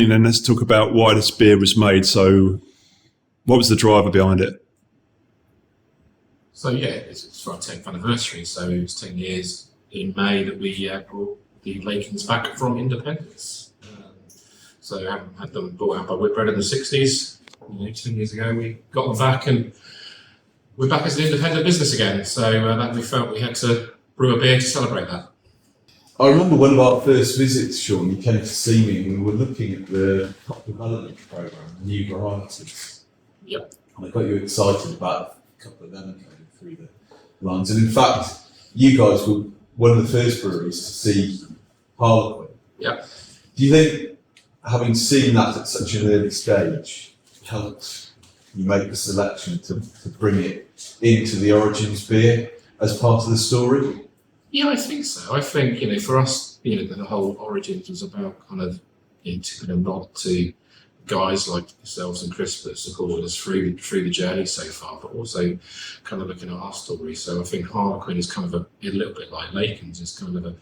And then let's talk about why this beer was made. So what was the driver behind it? So yeah, it's for our 10th anniversary. So it was 10 years in May that we brought the Lacons back from independence. So I haven't had them brought out by Whitbread in the 60s. 10 years ago we got them back, and we're back as an independent business again. So that we felt we had to brew a beer to celebrate that. I remember one of our first visits, Sean, you came to see me and we were looking at the top development programme, new varieties. Yep. And I got you excited about a couple of them coming through the lines. And in fact, you guys were one of the first breweries to see Harlequin. Yep. Do you think, having seen that at such an early stage, helped you make the selection to bring it into the Origins beer as part of the story? Yeah, I think so. I think, for us, the whole Origins was about kind of tipping a nod to guys like yourselves and Chris that supported us through the journey so far, but also kind of looking at our story. So I think Harlequin is kind of a little bit like Lacons. It's kind of a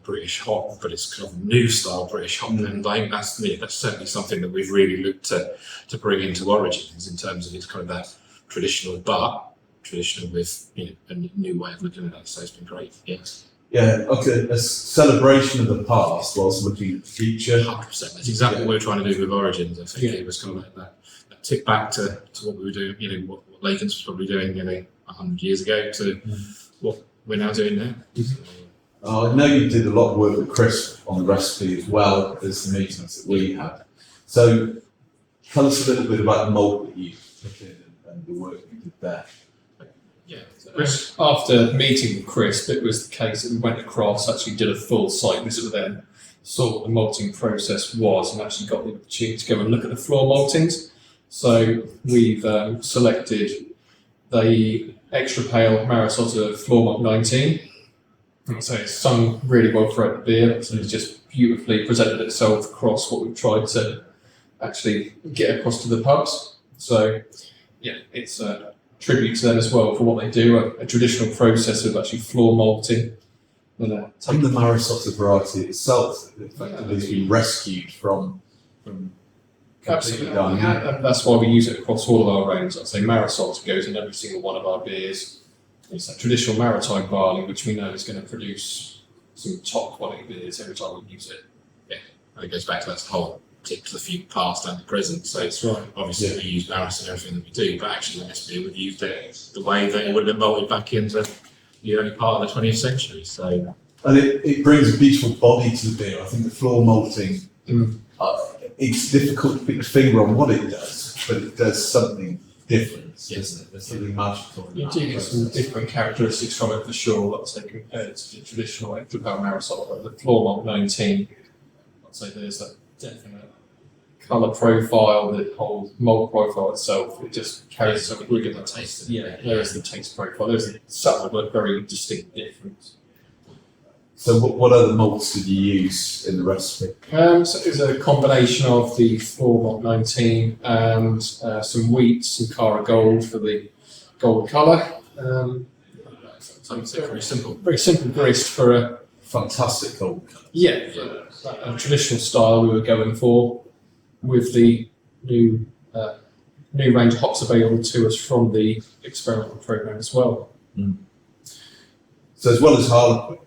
British hop, but it's kind of new style British hop. And I think that's certainly something that we've really looked to bring into Origins in terms of it's kind of that traditional with a new way of looking at it. So it's been great. Yes. Yeah, okay, a celebration of the past whilst looking at the future. 100%. That's exactly what we're trying to do with Origins. I think it was kind of like that tick back to what we were doing, what Lacons was probably doing, 100 years ago to what we're now doing now. I know you did a lot of work with Chris on the recipe as well as the meetings that we had. So tell us a little bit about the malt that you took in and the work you did there. Yeah. Chris, after meeting with Chris, it was the case that we went across, actually did a full site visit with them, saw what the malting process was, and actually got the opportunity to go and look at the floor maltings. So we've selected the extra pale Maris Otter floor malt 19. So it's sung really well throughout the beer. So it's just beautifully presented itself across what we've tried to actually get across to the pubs. So yeah, it's a tribute to them as well for what they do, a traditional process of actually floor malting. And the Maris Otter variety itself, effectively, has been rescued from Absolutely, dying out. and that's why we use it across all of our range. I'd say Maris Otter goes in every single one of our beers. It's that traditional maritime barley, which we know is going to produce some top quality beers every time we use it. Yeah, and it goes back to that whole tip to the future, past and the present. So That's right. Obviously we use Maris and everything that we do, but actually in this beer we've used it the way that it would have been malted back into the early part of the 20th century. So, and it brings a beautiful body to the beer. I think the floor malting, it's difficult to put your finger on what it does, but it does something different. Isn't it? There's something magical in You that do get some process. different characteristics from it for sure, let's say, compared to the traditional extra pale Maris Otter. The floor malt 19, I'd say there's that definite colour profile, the whole malt profile itself, it just carries some really good taste. Yeah, there is the taste profile. There's a subtle but very distinct difference. So what other malts did you use in the recipe? So it was a combination of the floor malt 19 and some Wheat and Cara Gold for the gold colour. so it's very simple. Very simple grist for a Fantastic gold colour. a traditional style we were going for, with the new range of hops available to us from the experimental program as well. So as well as Harlequin,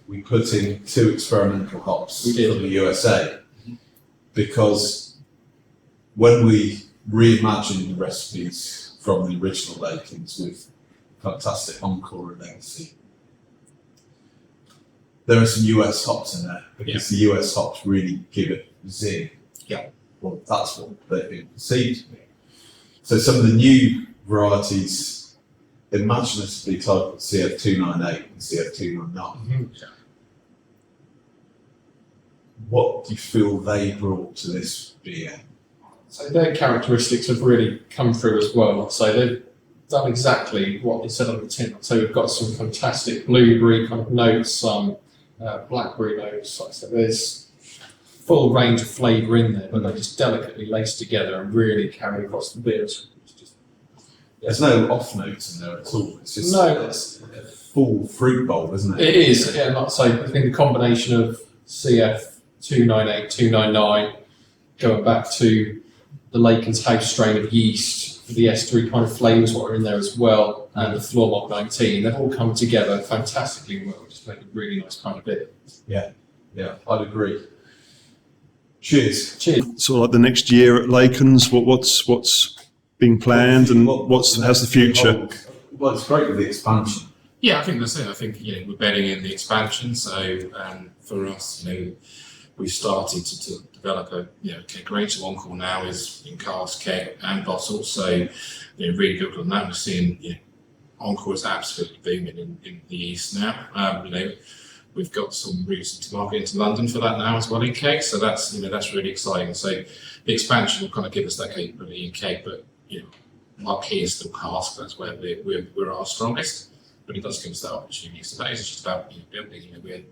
we put in 2 experimental hops We did. from the USA, because when we reimagined the recipes from the original Lacons with fantastic Encore and Legacy, there are some US hops in there, because the US hops really give it zing. Yeah. Well, that's what they've been perceived to be. So some of the new varieties, imaginatively titled CF298 and CF299. What do you feel they brought to this beer? So their characteristics have really come through as well. So they've done exactly what they said on the tin. So we've got some fantastic blueberry kind of notes, some blackberry notes. Like I said, there's full range of flavour in there, but they're just delicately laced together and really carry across the beer. There's no off notes in there at all. It's just It's a full fruit bowl, isn't it? It is, yeah, like I say, I think the combination of CF298, 299, going back to the Lacons house strain of yeast, the S3 kind of flavours what are in there as well, and the floor malt 19, they've all come together fantastically well, just make a really nice kind of beer. Yeah, I'd agree. Cheers. Cheers. So like the next year at Lacons, what's being planned and how's the future? Well, it's great with the expansion. Yeah, I think that's it. I think we're betting in the expansion. So for us, we've started to develop a keg range. So Encore now is in cask, keg, and bottle. So really good on that. We're seeing Encore is absolutely booming in the east now. We've got some routes to market into London for that now as well in keg. So that's really exciting. So the expansion will kind of give us that capability in keg, but our key is still cask. That's where we're our strongest. But it does give us that opportunity. So that is just about building. We're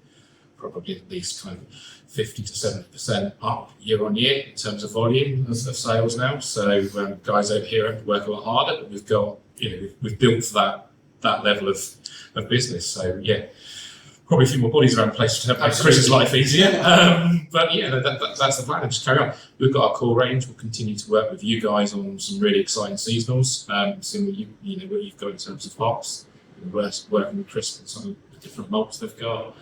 probably at least kind of 50 to 70% up year on year in terms of volume of sales now. So guys over here have to work a lot harder, but we've got we've built for that level of business. So yeah, probably a few more bodies around the place to make Chris's life easier. But yeah, that's the plan. Just carry on. We've got our core range. We'll continue to work with you guys on some really exciting seasonals. Seeing what you've got in terms of hops. Working with Chris and some of the different malts they've got.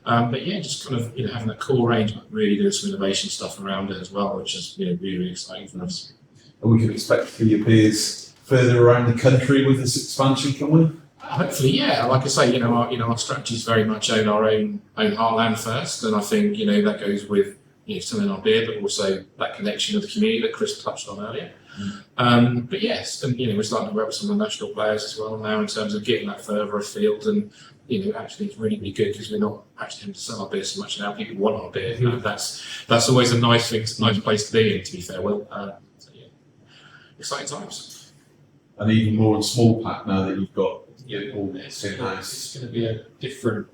But yeah, just kind of having that core range, but really doing some innovation stuff around it as well, which is really exciting for us. And we can expect to see your beers further around the country with this expansion, can we? Hopefully, yeah. Like I say, our strategy is very much own our own heartland first, and I think that goes with selling our beer, but also that connection with the community that Chris touched on earlier. But yes, and we're starting to work with some of the national players as well now in terms of getting that further afield, and actually it's really good because we're not actually having to sell our beer so much now. People want our beer, and that's always a nice place to be in. To be fair, so yeah, exciting times. And even more in small pack now that you've got all this in-house. It's going to be a different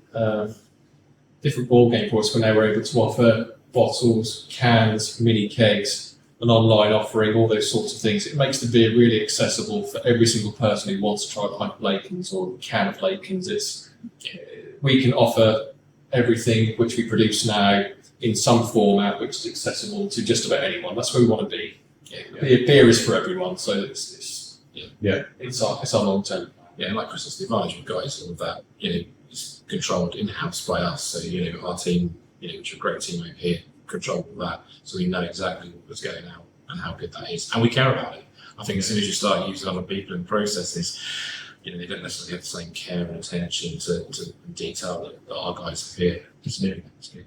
ball game for us when we're able to offer bottles, cans, mini kegs, an online offering, all those sorts of things. It makes the beer really accessible for every single person who wants to try a pint of Lacons or a can of Lacons. We can offer everything which we produce now in some format which is accessible to just about anyone. That's where we want to be. Beer is for everyone, so it's our long term. Yeah, and like Chris says, the advantage we've got is all of that, it's controlled in-house by us. So, our team, which are a great team over here, control all that. So we know exactly what's going out and how good that is. And we care about it. I think as soon as you start using other people in processes, they don't necessarily have the same care and attention to detail that our guys have here. It's new. It's good.